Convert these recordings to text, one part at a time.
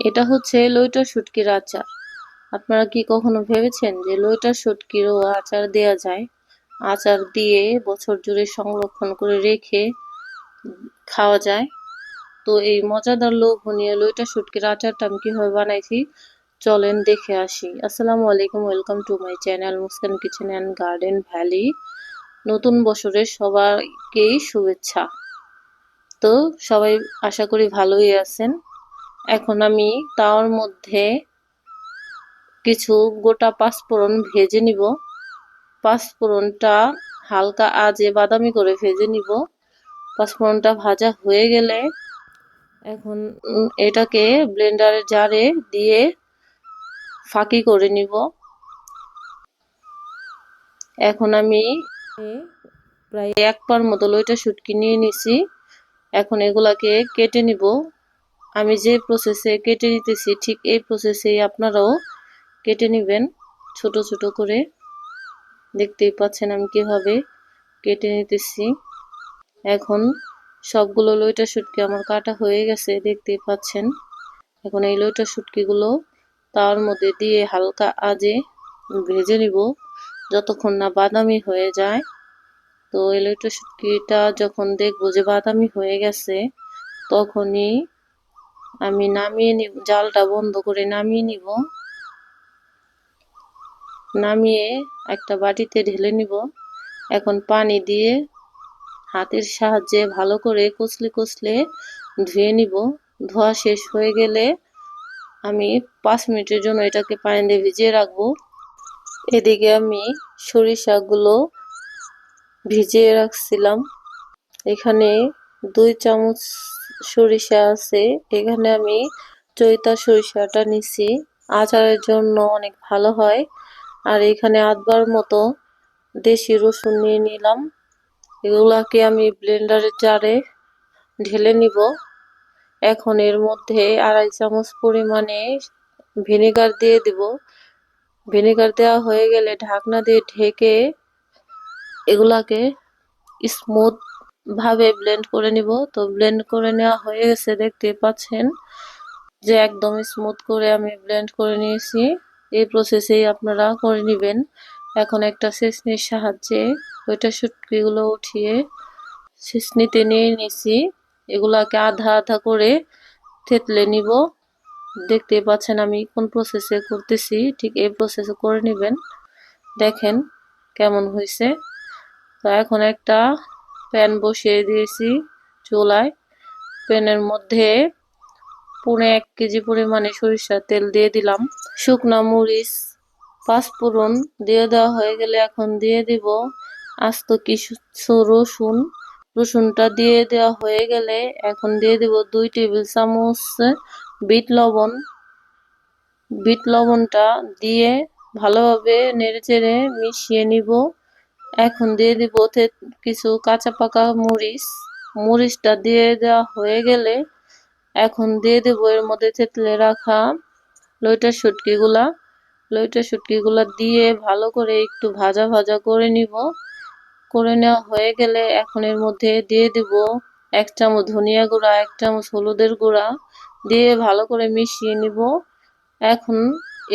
এটা হচ্ছে লইট্টা শুটকির আচার। আপনারা কি কখনো ভেবেছেন যে লইট্টা শুটকিরও আচার দেয়া যায়? আচার দিয়ে বছর জুড়ে সংরক্ষণ করে রেখে খাওয়া যায়। তো এই মজাদার লোভনীয় লইট্টা শুটকির আচারটা আমি কিভাবে বানাইছি চলেন দেখে আসি। আসসালামু আলাইকুম, welcome to my channel Muskan kitchen and garden valley. নতুন বছরের সবাইকেই শুভেচ্ছা। তো সবাই আশা করি ভালোই আছেন। এখন আমি তাওয়ার মধ্যে কিছু গোটা পাঁচফোড়ন ভেজে নিব। পাঁচফোড়নটা হালকা আজে বাদামি করে ভেজে নিব। পাঁচফোড়নটা ভাজা হয়ে গেলে এখন এটাকে ব্লেন্ডারের জারে দিয়ে ফাঁকি করে নিব। এখন আমি প্রায় এক পার মতো লইট্টা শুটকি নিয়ে নিছি। এখন এগুলাকে কেটে নিব। আমি যে প্রসেসে কেটে নিতেছি ঠিক এই প্রসেসেই আপনারাও কেটে নেবেন ছোট ছোট করে। দেখতেই পাচ্ছেন আমি কিভাবে কেটে নিতেছি। এখন সবগুলো লইট্টা শুটকি আমার কাটা হয়ে গেছে, দেখতেই পাচ্ছেন। এখন এই লইট্টা শুটকিগুলো তার মধ্যে দিয়ে হালকা আজে ভেজে নিব যতক্ষণ না বাদামি হয়ে যায়। তো এই লইট্টা শুটকিটা যখন দেখবো যে বাদামি হয়ে গেছে তখনই আমি নামিয়ে নিব, জালটা বন্ধ করে নামিয়ে নিব। নামিয়ে একটা বাটিতে ঢেলে নিব। এখন পানি দিয়ে হাতের সাহায্যে ভালো করে কচলে কচলে ধুয়ে নিব। ধোয়া শেষ হয়ে গেলে আমি 5 মিনিটের জন্য এটাকে পানি দিয়ে ভিজিয়ে রাখবো। এদিকে আমি সরিষাগুলো ভিজিয়ে রাখছিলাম। এখানে 2 চামচ সরিষা আছে। এখানে আমি চৈতা সরিষাটা নিছি, আচারের জন্য অনেক ভালো হয়। আর এখানে আধবার মতো দেশি রসুন নিয়ে নিলাম। এগুলাকে আমি ব্লেন্ডারের জারে ঢেলে নিব। এখন এর মধ্যে 2.5 চামচ পরিমাণে ভিনেগার দিয়ে দিব। ভিনেগার দেওয়া হয়ে গেলে ঢাকনা দিয়ে ঢেকে এগুলাকে স্মুথ ভাবে ব্লেন্ড করে নিব। তো ব্লেন্ড করে নেওয়া হয়ে গেছে, দেখতে পাচ্ছেন যে একদম স্মুথ করে আমি ব্লেন্ড করে নিয়েছি। এই প্রসেসেই আপনারা করে নেবেন। এখন একটা ছেঁচনির সাহায্যে ওইটা শুটকিগুলো উঠিয়ে ছেঁচনিতে নিয়ে নিছি। এগুলাকে আধা আধা করে থেতলে নিব। দেখতে পাচ্ছেন আমি কোন প্রসেসে করতেছি, ঠিক এই প্রসেসে করে নেবেন। দেখেন কেমন হয়েছে। তো এখন একটা প্যান বসিয়ে দিয়েছি চুলায়। প্যানের মধ্যে 1.5 কেজি পরিমাণে সরিষার তেল দিয়ে দিলাম। শুকনা মরিচ, পাঁচফোড়ন দিয়ে দেওয়া হয়ে গেলে এখন দিয়ে দিব আস্ত কিছু রসুন। রসুনটা দিয়ে দেওয়া হয়ে গেলে এখন দিয়ে দিব 2 টেবিল চামচ বিট লবণ। বিট লবণটা দিয়ে ভালোভাবে নেড়েচেড়ে মিশিয়ে নিব। এখন দিয়ে দিব কিছু কাঁচা পাকা মরিচ। মরিচটা দিয়ে দেওয়া হয়ে গেলে এখন দিয়ে দেব এর মধ্যে থেতলে রাখা লইট্টা শুটকিগুলা। লইট্টা শুটকিগুলা দিয়ে ভালো করে একটু ভাজা ভাজা করে নিব। করে নেওয়া হয়ে গেলে এখন এর মধ্যে দিয়ে দিব 1 চামচ ধনিয়া গুঁড়া, 1 চামচ হলুদের গুঁড়া দিয়ে ভালো করে মিশিয়ে নিব। এখন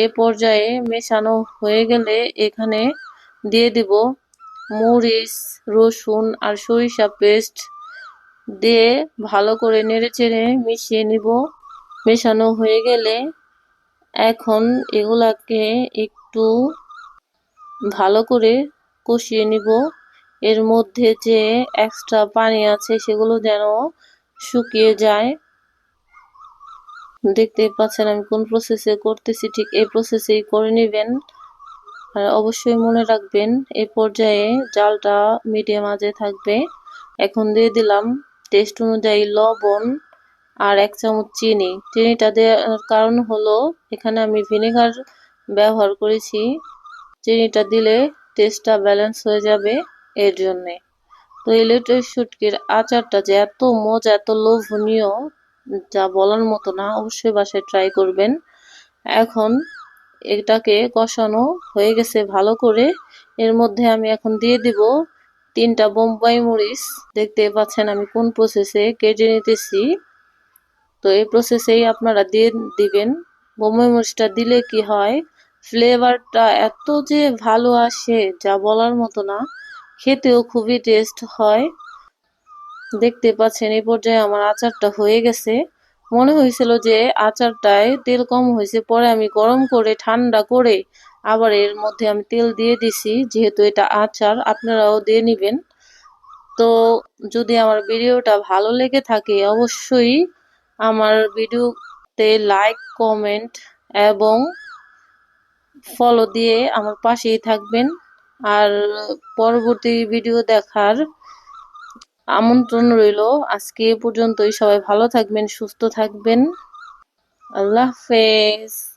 এ পর্যায়ে মেশানো হয়ে গেলে এখানে দিয়ে দিব মরিচ, রসুন আর সরিষা পেস্ট দিয়ে ভালো করে নেড়েচেড়ে মিশিয়ে নিব। মেশানো হয়ে গেলে এখন এগুলাকে একটু ভালো করে কষিয়ে নিব। এর মধ্যে যে এক্সট্রা পানি আছে সেগুলো যেন শুকিয়ে যায়। দেখতে পাচ্ছেন আমি কোন প্রসেসে করতেছি, ঠিক এই প্রসেসেই করে নেবেন। আর অবশ্যই মনে রাখবেন এই পর্যায়ে জালটা মিডিয়াম আঁচে থাকবে। এখন দিয়ে দিলাম টেস্ট অনুযায়ী লবণ আর 1 চামচ চিনি। চিনিটা দেওয়ার কারণ হলো এখানে আমি ভিনেগার ব্যবহার করেছি। চিনিটা দিলে টেস্টটা ব্যালেন্স হয়ে যাবে এর জন্যে। তো এই লইট্টা শুটকির আচারটা যে এত মজা, এত লোভনীয়, যা বলার মতো না। অবশ্যই বাসায় ট্রাই করবেন। এখন এটাকে কষানো হয়ে গেছে ভালো করে। এর মধ্যে আমি এখন দিয়ে দিব 3টা বোম্বাই মরিচ। দেখতে পাচ্ছেন আমি কোন প্রসেসে কেটে নিতেছি। তো এই প্রসেসেই আপনারা দিয়ে দিবেন। বোম্বাই মরিচটা দিলে কি হয়, ফ্লেভারটা এত যে ভালো আসে যা বলার মতো না, খেতেও খুবই টেস্ট হয়। দেখতে পাচ্ছেন এই পর্যায়ে আমার আচারটা হয়ে গেছে। মনে হয়েছিল যে আচারটায় তেল কম হয়েছে, পরে আমি গরম করে ঠান্ডা করে আবার এর মধ্যে আমি তেল দিয়ে দিছি, যেহেতু এটা আচার আপনারাও দিয়ে নিবেন। তো যদি আমার ভিডিওটা ভালো লেগে থাকে অবশ্যই আমার ভিডিওতে লাইক, কমেন্ট এবং ফলো দিয়ে আমার পাশেই থাকবেন। আর পরবর্তী ভিডিও দেখার আমন্ত্রণ রইল। আজকে এ পর্যন্তই। সবাই ভালো থাকবেন, সুস্থ থাকবেন। আল্লাহ হাফেজ।